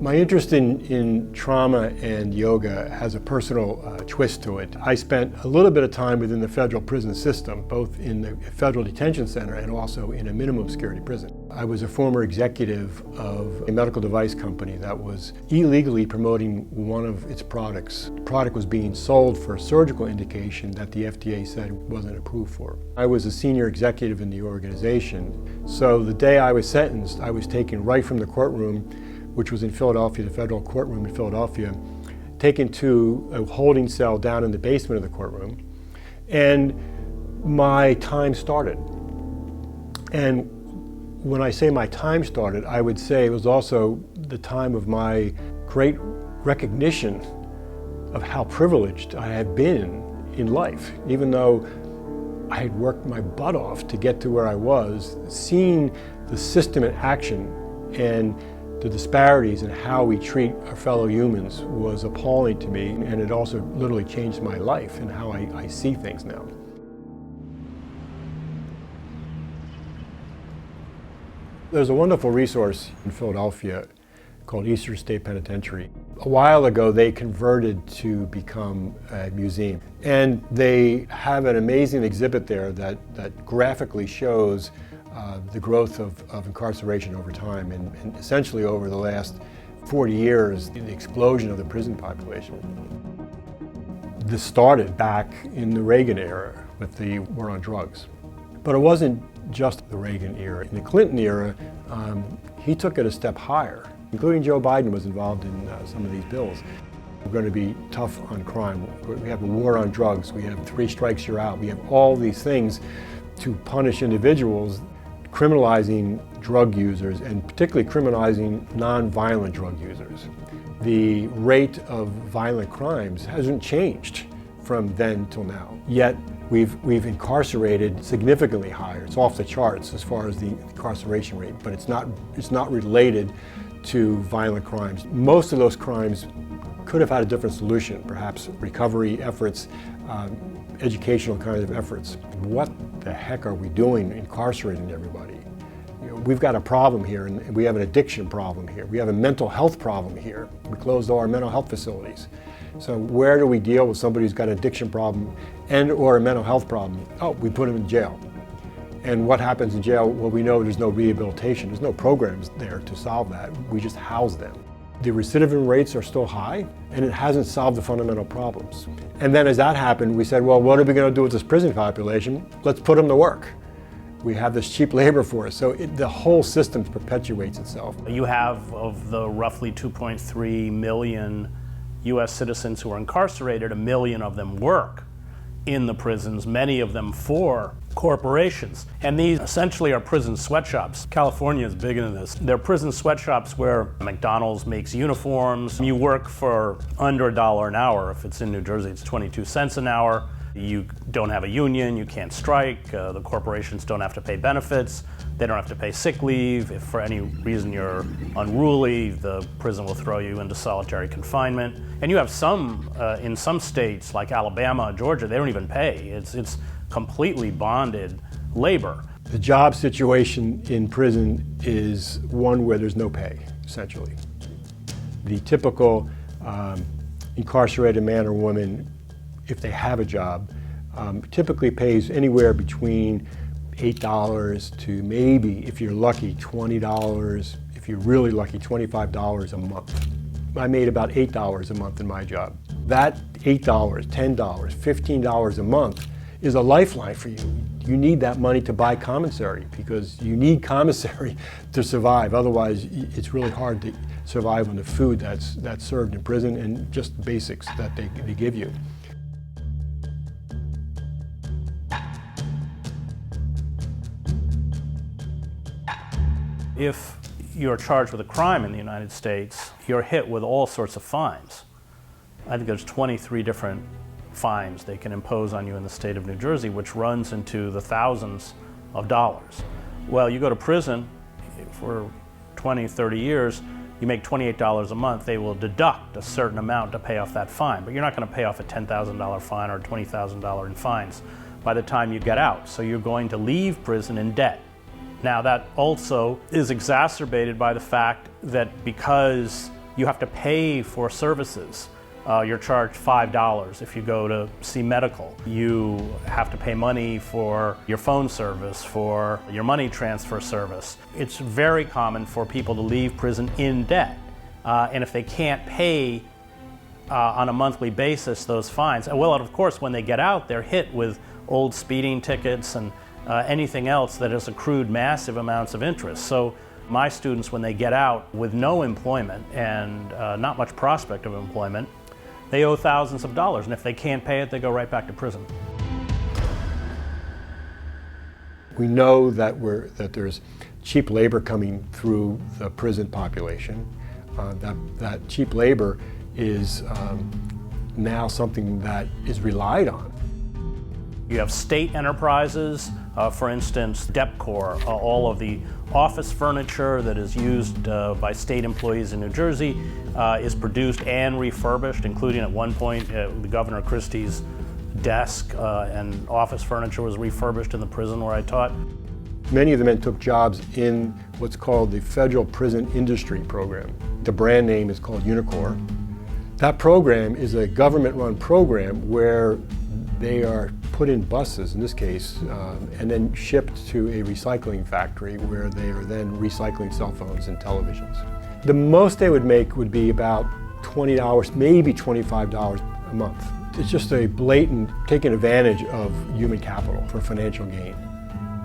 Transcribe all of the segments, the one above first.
My interest in trauma and yoga has a personal twist to it. I spent a little bit of time within the federal prison system, both in the federal detention center and also in a minimum security prison. I was a former executive of a medical device company that was illegally promoting one of its products. The product was being sold for a surgical indication that the FDA said wasn't approved for. I was a senior executive in the organization, so the day I was sentenced, I was taken right from the courtroom, which was in Philadelphia, the federal courtroom in Philadelphia, taken to a holding cell down in the basement of the courtroom, and my time started. And when I say my time started, I would say it was also the time of my great recognition of how privileged I had been in life. Even though I had worked my butt off to get to where I was, seeing the system in action and the disparities in how we treat our fellow humans was appalling to me, and it also literally changed my life and how I see things now. There's a wonderful resource in Philadelphia called Eastern State Penitentiary. A while ago, they converted to become a museum, and they have an amazing exhibit there that graphically shows the growth of incarceration over time, and essentially over the last 40 years, the explosion of the prison population. This started back in the Reagan era with the war on drugs. But it wasn't just the Reagan era. In the Clinton era, he took it a step higher, including Joe Biden was involved in some of these bills. We're going to be tough on crime. We have a war on drugs. We have 3 strikes, you're out. We have all these things to punish individuals, criminalizing drug users, and particularly criminalizing non-violent drug users. The rate of violent crimes hasn't changed from then till now. Yet we've incarcerated significantly higher. It's off the charts as far as the incarceration rate, but it's not related to violent crimes. Most of those crimes could have had a different solution, perhaps recovery efforts, educational kinds of efforts. What the heck are we doing incarcerating everybody? We've got a problem here, and we have an addiction problem here. We have a mental health problem here. We closed all our mental health facilities. So where do we deal with somebody who's got an addiction problem and or a mental health problem? Oh, we put them in jail. And what happens in jail? Well, we know there's no rehabilitation. There's no programs there to solve that. We just house them. The recidivism rates are still high, and it hasn't solved the fundamental problems. And then as that happened, we said, well, what are we going to do with this prison population? Let's put them to work. We have this cheap labor force, so the whole system perpetuates itself. You have, of the roughly 2.3 million U.S. citizens who are incarcerated, 1 million of them work in the prisons, many of them for corporations. And these essentially are prison sweatshops. California is big into this. They're prison sweatshops where McDonald's makes uniforms. You work for under $1 an hour. If it's in New Jersey, it's 22 cents an hour. You don't have a union, you can't strike, the corporations don't have to pay benefits, they don't have to pay sick leave. If for any reason you're unruly, the prison will throw you into solitary confinement. And you have some, in some states like Alabama, Georgia, they don't even pay. It's completely bonded labor. The job situation in prison is one where there's no pay, essentially. The typical incarcerated man or woman, if they have a job, typically pays anywhere between $8 to maybe, if you're lucky, $20, if you're really lucky, $25 a month. I made about $8 a month in my job. That $8, $10, $15 a month is a lifeline for you. You need that money to buy commissary because you need commissary to survive. Otherwise, it's really hard to survive on the food that's served in prison and just the basics that they give you. If you're charged with a crime in the United States, you're hit with all sorts of fines. I think there's 23 different fines they can impose on you in the state of New Jersey, which runs into the thousands of dollars. Well, you go to prison for 20, 30 years, you make $28 a month, they will deduct a certain amount to pay off that fine, but you're not going to pay off a $10,000 fine or $20,000 in fines by the time you get out. So you're going to leave prison in debt. Now that also is exacerbated by the fact that because You have to pay for services. You're charged $5 if you go to see medical. You have to pay money for your phone service, for your money transfer service. It's very common for people to leave prison in debt. And if they can't pay on a monthly basis those fines, well, of course, when they get out, they're hit with old speeding tickets and anything else that has accrued massive amounts of interest. So my students, when they get out with no employment and not much prospect of employment, they owe thousands of dollars, and if they can't pay it, they go right back to prison. We know that there's cheap labor coming through the prison population. That cheap labor is now something that is relied on. You have state enterprises, for instance, DepCorp, all of the office furniture that is used by state employees in New Jersey is produced and refurbished, including at one point the Governor Christie's desk and office furniture was refurbished in the prison where I taught. Many of the men took jobs in what's called the Federal Prison Industry Program. The brand name is called INCARCERATIon. That program is a government-run program where they are put in buses, in this case, and then shipped to a recycling factory where they are then recycling cell phones and televisions. The most they would make would be about $20, maybe $25 a month. It's just a blatant taking advantage of human capital for financial gain.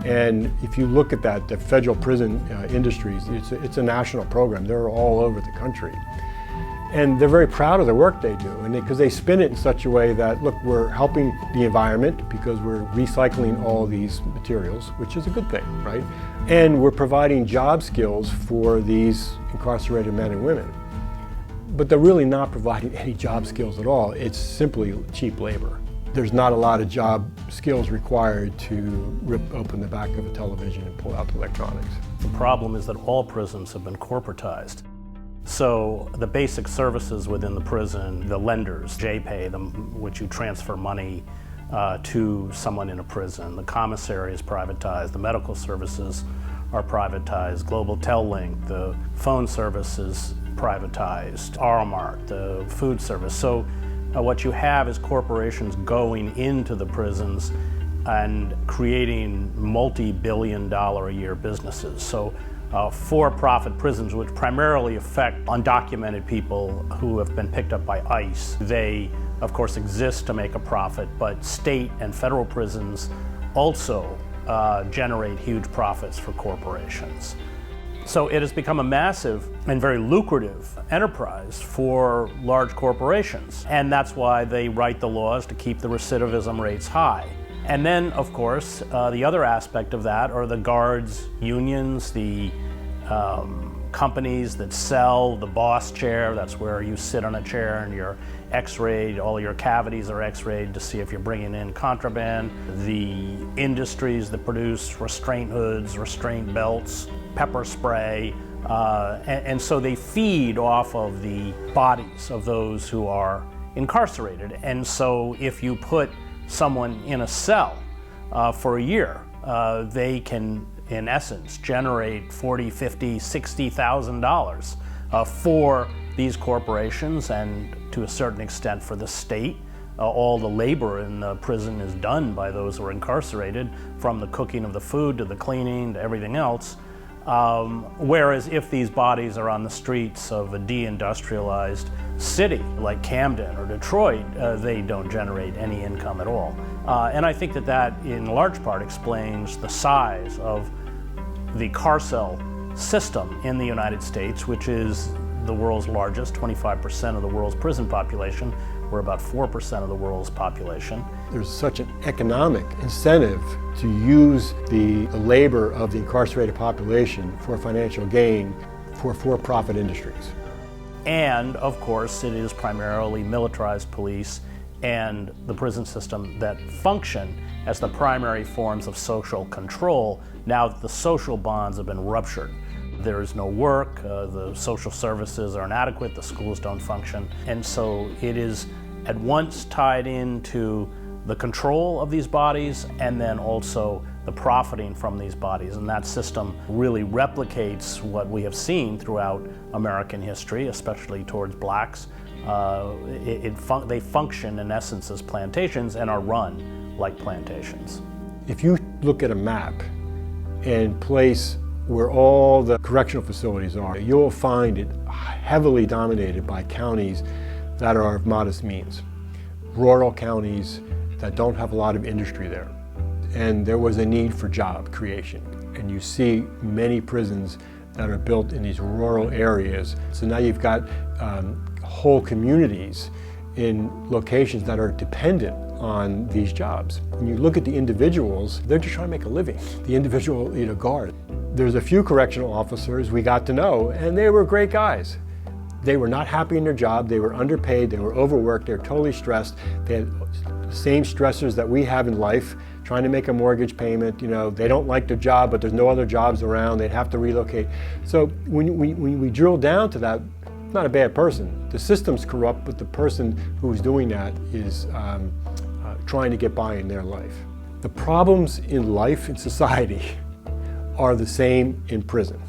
And if you look at that, the federal prison industries, it's a national program. They're all over the country. And they're very proud of the work they do, and because they spin it in such a way that, look, we're helping the environment because we're recycling all these materials, which is a good thing, right? And we're providing job skills for these incarcerated men and women. But they're really not providing any job skills at all. It's simply cheap labor. There's not a lot of job skills required to rip open the back of a television and pull out the electronics. The problem is that all prisons have been corporatized. So the basic services within the prison, the lenders, JPay, which you transfer money to someone in a prison, the commissary is privatized, the medical services are privatized, Global Tel Link, the phone service is privatized, Mart, the food service. So what you have is corporations going into the prisons and creating multi-billion-dollar-a-year businesses. So for-profit prisons, which primarily affect undocumented people who have been picked up by ICE. They, of course, exist to make a profit, but state and federal prisons also generate huge profits for corporations. So it has become a massive and very lucrative enterprise for large corporations, and that's why they write the laws to keep the recidivism rates high. And then, of course, the other aspect of that are the guards' unions, the companies that sell the boss chair. That's where you sit on a chair and you're x-rayed, all your cavities are x-rayed to see if you're bringing in contraband. The industries that produce restraint hoods, restraint belts, pepper spray, and so they feed off of the bodies of those who are incarcerated. And so if you put someone in a cell for a year, they can, in essence, generate $40,000, $50,000, $60,000 for these corporations and, to a certain extent, for the state. All the labor in the prison is done by those who are incarcerated, from the cooking of the food to the cleaning to everything else. Whereas if these bodies are on the streets of a deindustrialized city like Camden or Detroit, they don't generate any income at all. And I think that in large part explains the size of the carcel system in the United States, which is the world's largest, 25% of the world's prison population. We're about 4% of the world's population. There's such an economic incentive to use the labor of the incarcerated population for financial gain for-profit industries. And, of course, it is primarily militarized police and the prison system that function as the primary forms of social control now that the social bonds have been ruptured. There is no work, the social services are inadequate, the schools don't function, and so it is at once tied into the control of these bodies and then also the profiting from these bodies. And that system really replicates what we have seen throughout American history, especially towards blacks. They function in essence as plantations and are run like plantations. If you look at a map and place where all the correctional facilities are, you'll find it heavily dominated by counties that are of modest means. Rural counties that don't have a lot of industry there. And there was a need for job creation. And you see many prisons that are built in these rural areas. So now you've got whole communities in locations that are dependent on these jobs. When you look at the individuals, they're just trying to make a living. The individual guard. There's a few correctional officers we got to know, and they were great guys. They were not happy in their job, they were underpaid, they were overworked, they were totally stressed. They had the same stressors that we have in life, trying to make a mortgage payment. They don't like their job, but there's no other jobs around, they'd have to relocate. So when we drill down to that, not a bad person. The system's corrupt, but the person who's doing that is trying to get by in their life. The problems in life, in society, are the same in prison.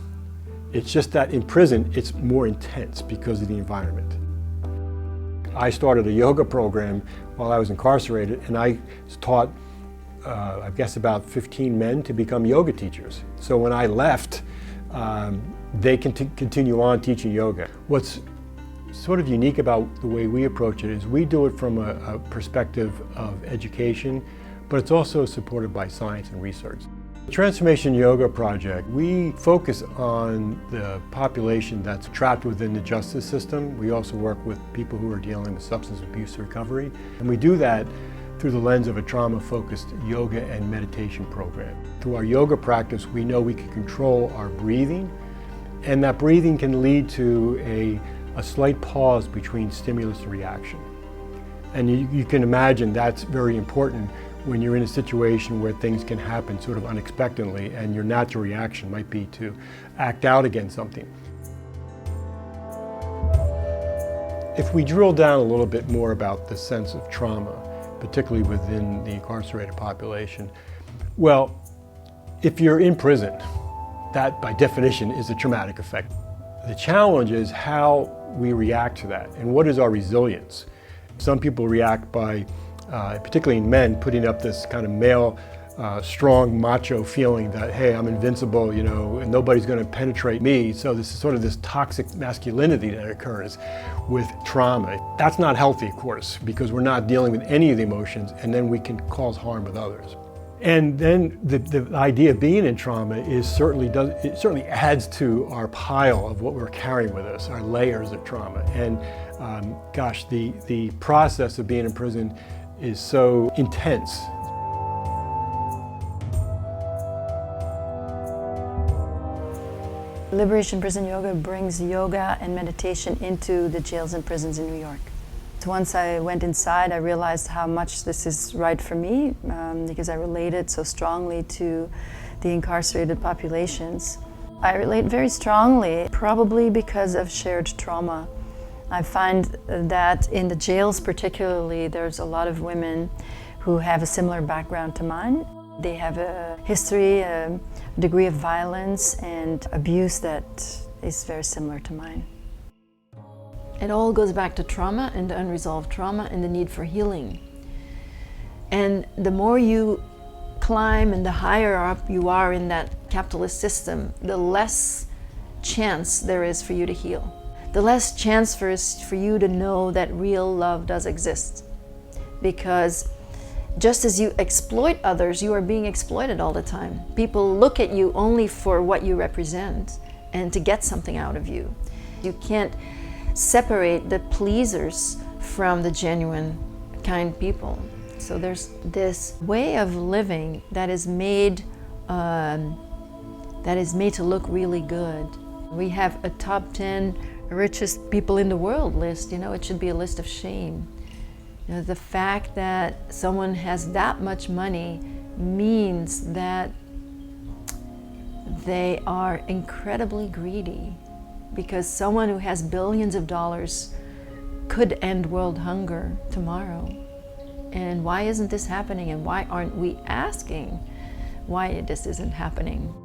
It's just that in prison, it's more intense because of the environment. I started a yoga program while I was incarcerated, and I taught, I guess, about 15 men to become yoga teachers. So when I left, they can continue on teaching yoga. What's sort of unique about the way we approach it is we do it from a perspective of education, but it's also supported by science and research. The Transformation Yoga Project, we focus on the population that's trapped within the justice system. We also work with people who are dealing with substance abuse recovery, and we do that through the lens of a trauma-focused yoga and meditation program. Through our yoga practice, we know we can control our breathing, and that breathing can lead to a slight pause between stimulus and reaction. And you can imagine that's very important when you're in a situation where things can happen sort of unexpectedly, and your natural reaction might be to act out against something. If we drill down a little bit more about the sense of trauma, particularly within the incarcerated population, well, if you're in prison, that by definition is a traumatic effect. The challenge is how we react to that, and what is our resilience. Some people react by, particularly in men, putting up this kind of male, strong, macho feeling that, hey, I'm invincible, and nobody's going to penetrate me. So this is sort of this toxic masculinity that occurs with trauma. That's not healthy, of course, because we're not dealing with any of the emotions, and then we can cause harm with others. And then the idea of being in trauma certainly adds to our pile of what we're carrying with us, our layers of trauma. And gosh, the process of being in prison is so intense. Liberation Prison Yoga brings yoga and meditation into the jails and prisons in New York. Once I went inside, I realized how much this is right for me because I related so strongly to the incarcerated populations. I relate very strongly, probably because of shared trauma. I find that in the jails particularly, there's a lot of women who have a similar background to mine. They have a history, a degree of violence and abuse that is very similar to mine. It all goes back to trauma and the unresolved trauma and the need for healing. And the more you climb and the higher up you are in that capitalist system, the less chance there is for you to heal. The less chance for you to know that real love does exist. Because just as you exploit others, you are being exploited all the time. People look at you only for what you represent and to get something out of you. You can't separate the pleasers from the genuine, kind people. So there's this way of living that is made to look really good. We have a top 10 richest people in the world list. It should be a list of shame. The fact that someone has that much money means that they are incredibly greedy, because someone who has billions of dollars could end world hunger tomorrow. And why isn't this happening? And why aren't we asking why this isn't happening?